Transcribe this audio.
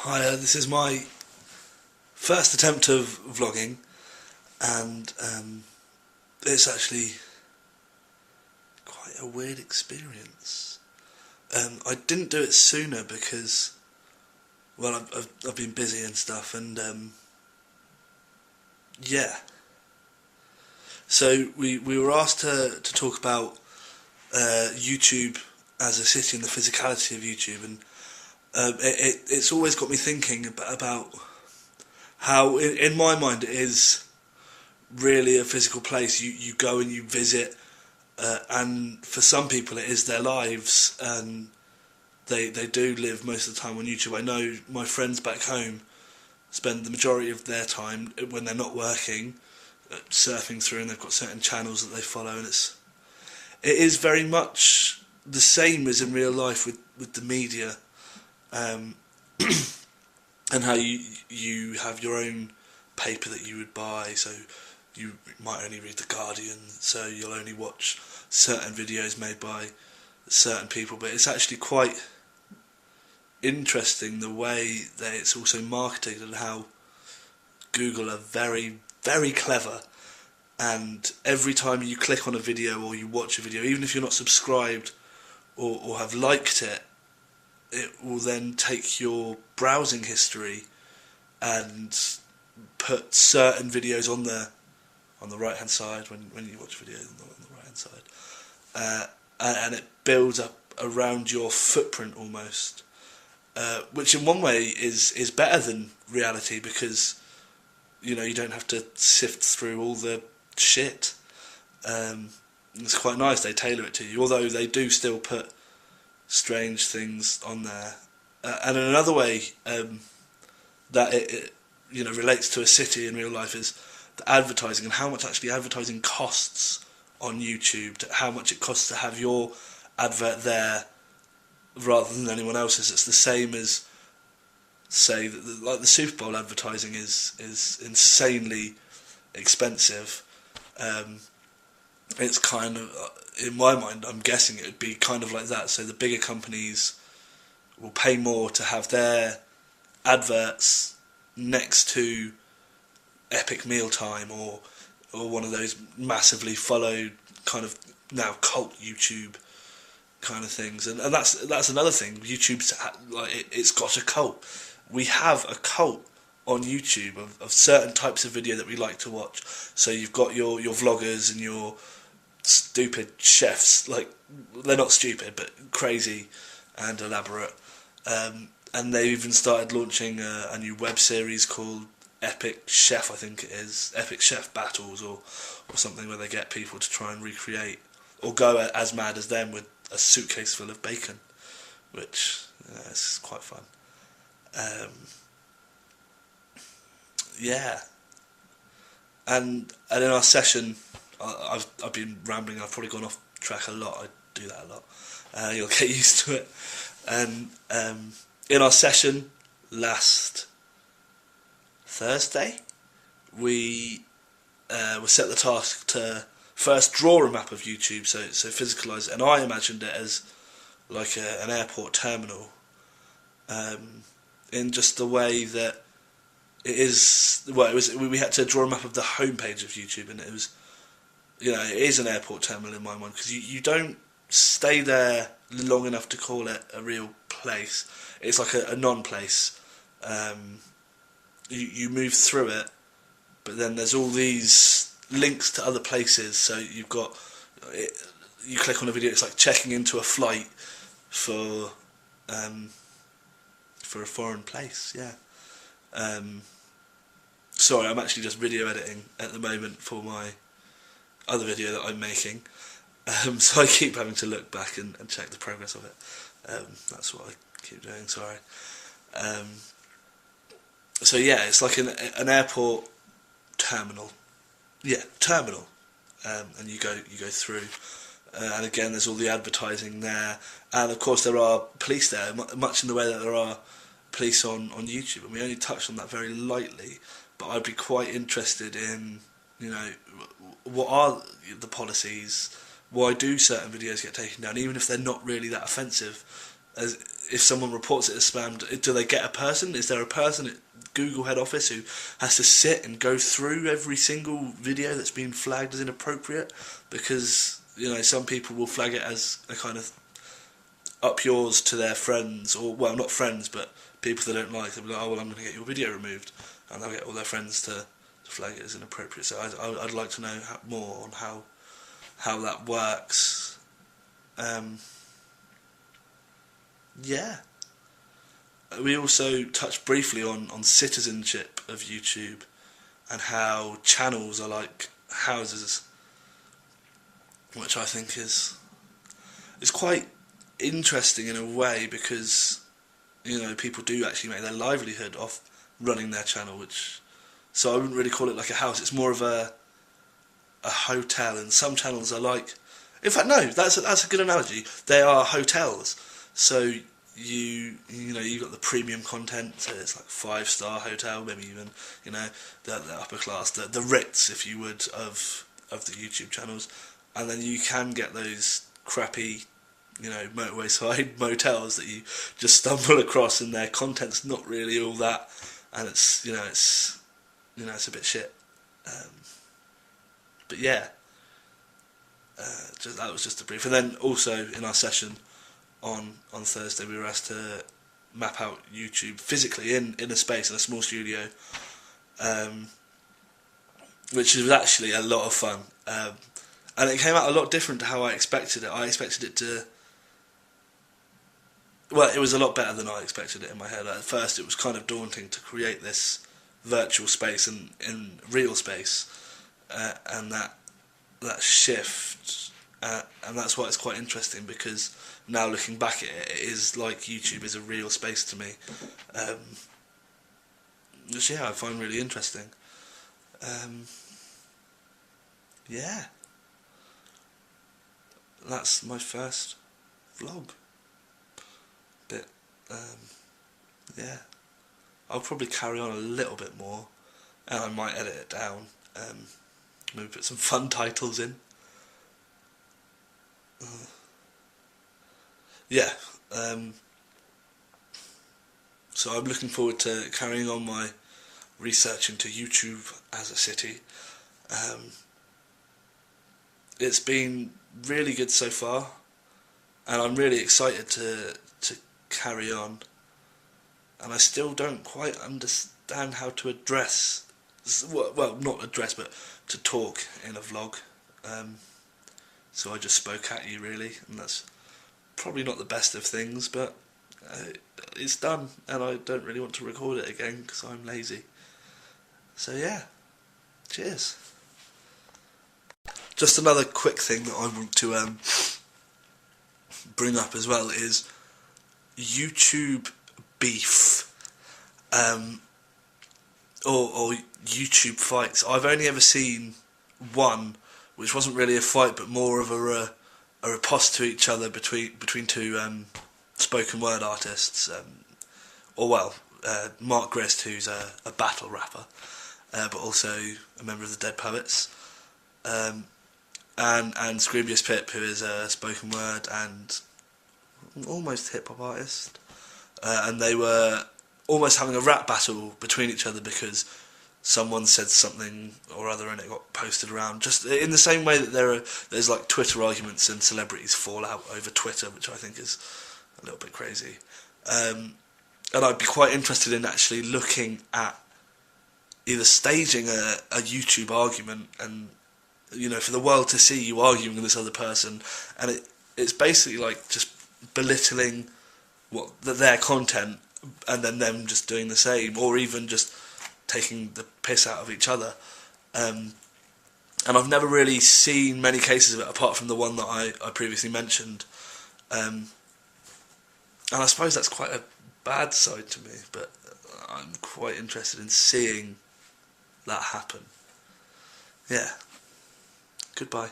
Hi, this is my first attempt of vlogging, and it's actually quite a weird experience. I didn't do it sooner because, well, I've been busy and stuff, and yeah. So we were asked to talk about YouTube as a city and the physicality of YouTube, and it's always got me thinking about how, in my mind, it is really a physical place. You go and you visit, and for some people it is their lives, and they do live most of the time on YouTube. I know my friends back home spend the majority of their time when they're not working surfing through, and they've got certain channels that they follow, and it is very much the same as in real life with the media, um, and how you have your own paper that you would buy, so you might only read The Guardian, so you'll only watch certain videos made by certain people. But it's actually quite interesting the way that it's also marketed, and how Google are very, very clever, and every time you click on a video or you watch a video, even if you're not subscribed or have liked it, it will then take your browsing history and put certain videos on there on the right hand side when you watch videos on the right hand side, and it builds up around your footprint almost, which in one way is better than reality, because you don't have to sift through all the shit. It's quite nice, they tailor it to you, although they do still put strange things on there. And in another way that it relates to a city in real life is the advertising, and how much actually advertising costs on YouTube, how much it costs to have your advert there rather than anyone else's. It's the same as, say, like the Super Bowl advertising is insanely expensive. It's kind of, in my mind, I'm guessing it would be kind of like that. So the bigger companies will pay more to have their adverts next to Epic Mealtime or one of those massively followed kind of now cult YouTube kind of things, and that's another thing. YouTube's it's got a cult. We have a cult on YouTube of certain types of video that we like to watch. So you've got your vloggers and your stupid chefs, like, they're not stupid but crazy and elaborate, and they even started launching a new web series called Epic Chef, I think it is, Epic Chef Battles or something, where they get people to try and recreate or go as mad as them with a suitcase full of bacon, which is quite fun. Yeah, and in our session, I've been rambling. I've probably gone off track a lot. I do that a lot. You'll get used to it. And in our session last Thursday, we were set the task to first draw a map of YouTube, so physicalise it, and I imagined it as like an airport terminal, in just the way that it is. Well, we had to draw a map of the homepage of YouTube, and it was, it is an airport terminal in my mind, because you don't stay there long enough to call it a real place. It's like a non-place. You move through it, but then there's all these links to other places. So you've got, you click on a video, it's like checking into a flight for a foreign place. Yeah. Sorry, I'm actually just video editing at the moment for my other video that I'm making, so I keep having to look back and check the progress of it. That's what I keep doing. Sorry. So yeah, it's like an airport terminal. Yeah, terminal, and you go through, and again there's all the advertising there, and of course there are police there, much in the way that there are police on YouTube, and we only touched on that very lightly. But I'd be quite interested in, what are the policies? Why do certain videos get taken down, even if they're not really that offensive? as if someone reports it as spam, do they get a person? Is there a person at Google head office who has to sit and go through every single video that's been flagged as inappropriate? Because, you know, some people will flag it as a kind of up yours to their friends, or, well, not friends, but people they don't like. They'll be like, oh, well, I'm going to get your video removed, and they'll get all their friends to flag it as inappropriate. So I'd like to know more on how that works. Yeah. We also touched briefly on citizenship of YouTube and how channels are like houses, which I think is quite interesting in a way, because, you know, people do actually make their livelihood off running their channel, so I wouldn't really call it like a house. It's more of a hotel, and some channels are like, in fact, no, that's a good analogy. They are hotels. So you know, you got the premium content, so it's like 5-star hotel, maybe even, you know, the upper class, the Ritz, if you would, of the YouTube channels, and then you can get those crappy, you know, motorway side motels that you just stumble across, and their content's not really all that, and it's a bit shit. But yeah, that was just a brief. And then also in our session on Thursday, we were asked to map out YouTube physically in a space, in a small studio, which was actually a lot of fun. And it came out a lot different to how I expected it. I expected it to... Well, it was a lot better than I expected it in my head. At first, it was kind of daunting to create this virtual space in real space, and that shift, and that's why it's quite interesting, because now looking back at it, it is like YouTube is a real space to me, which, yeah, I find really interesting. Yeah, that's my first vlog bit. Yeah, I'll probably carry on a little bit more, and I might edit it down, maybe put some fun titles in. Yeah, so I'm looking forward to carrying on my research into YouTube as a city. It's been really good so far, and I'm really excited to carry on, and I still don't quite understand how to address, well, not address, but to talk in a vlog, so I just spoke at you, really, and that's probably not the best of things, but it's done, and I don't really want to record it again because I'm lazy. So yeah, cheers. Just another quick thing that I want to bring up as well is YouTube beef, or YouTube fights. I've only ever seen one, which wasn't really a fight, but more of a riposte to each other between two spoken word artists, Mark Grist, who's a battle rapper, but also a member of the Dead Poets, and Scroobius Pip, who is a spoken word and almost hip hop artist, and they were almost having a rap battle between each other because someone said something or other and it got posted around, just in the same way that there's like Twitter arguments and celebrities fall out over Twitter, which I think is a little bit crazy. And I'd be quite interested in actually looking at either staging a YouTube argument, and, you know, for the world to see you arguing with this other person, and it's basically like just belittling their content, and then them just doing the same, or even just taking the piss out of each other. And I've never really seen many cases of it apart from the one that I previously mentioned. And I suppose that's quite a bad side to me, but I'm quite interested in seeing that happen. Yeah. Goodbye.